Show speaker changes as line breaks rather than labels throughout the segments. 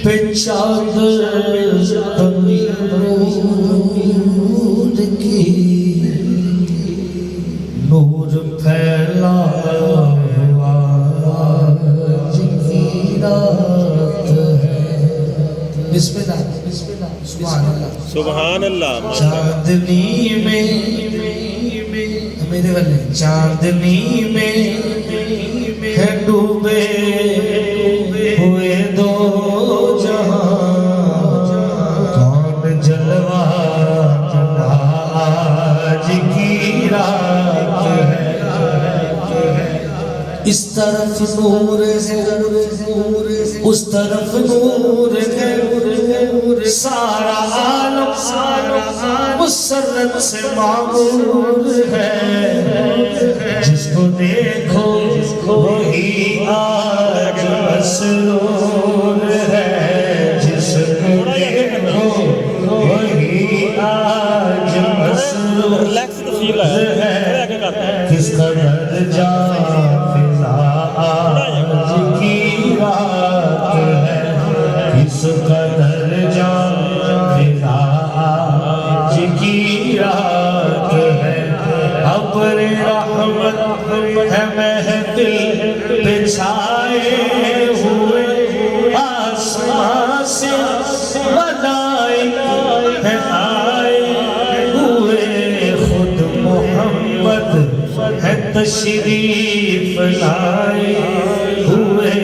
پہ چادر نور کی نور پھیلا ہوا آج کی رات ہے. بسم اللہ سبحان اللہ
سبحان اللہ.
چاندنی میں میرے والے چاندنی میں ہے ڈوبے ہوئے دو جہاں کون جلوہ آج کی رات ہے. اس طرف نور ہے اس طرف نور ہے سارا عالم مسرت سے معمور ہے. جس کو دیکھو وہی آج مسرور ہے. جس کو دیکھو وہی آج مسرور ہے. کس قدر جان فضا آج کی رات ہے. کس قدر جان فضا آج کی رات ہے. ابر رحمت ہے محفل پہ چھائے ہوئے آسمان سے ملائکہ ہے آئے ہوئے. خود محمد ہے تشریف لائے ہوئے.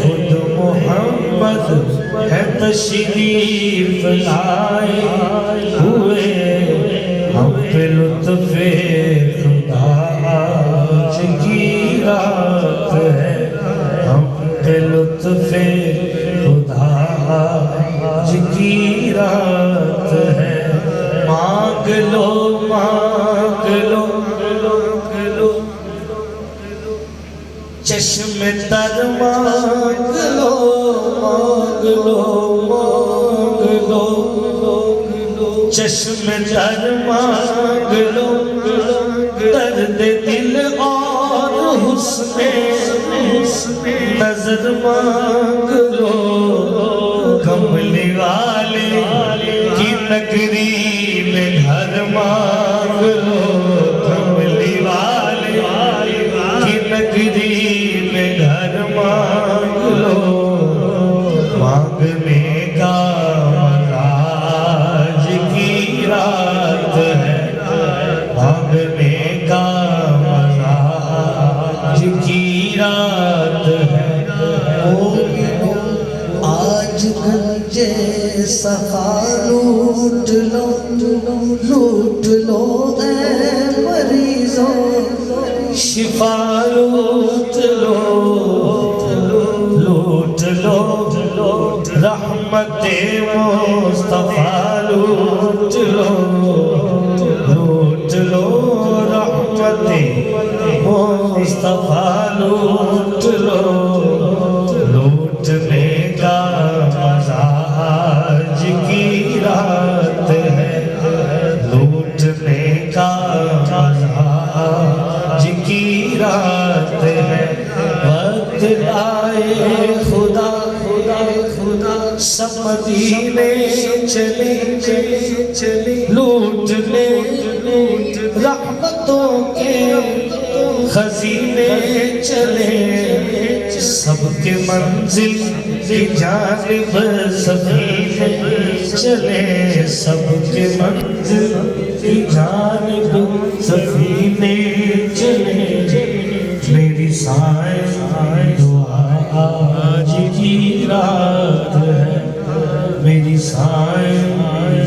خود محمد ہے تشریف لائے ہوئے. ہم پہ لطف خدا آج کی رات ہے. ہم پہ لطف خدا آج کی رات ہے. مانگ لو مانگ لو چشم تر مانگ لو مانگ لو مانگ لو چشم تر مانگ لو. درد دل اور حسن نظر مانگ لو. کملی والے کی نگری میں گھر مانگ لو. کملی والے کی نگری میں گھر مانگ لو. مانگنے کا مزہ آج کی رات ہے. مانگنے کا مزہ آج کی رات ہے. آج گنجے صفا لوٹ لو اے مریضوں شفا لوٹ لو رحمت مصطفیٰ لوٹ لو رحمت مصطفیٰ لوٹ لو. لوٹنے کا مزہ آج کی رات ہے. لوٹنے کا مزہ آج کی رات ہے. وقت آئے خدا سب مدینے چلے لوٹنے رحمتوں کے خزینے چلے. سب کے منزل کی جانب سفینے چلے. سب کے منزل کی جانب سفینے چلے. میری سائیں دعا آج کی رات ہے. میری سائیں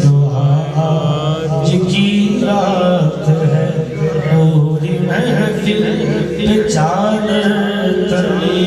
دعا آج کی رات ہے. پوری محفل پہ چادر تنی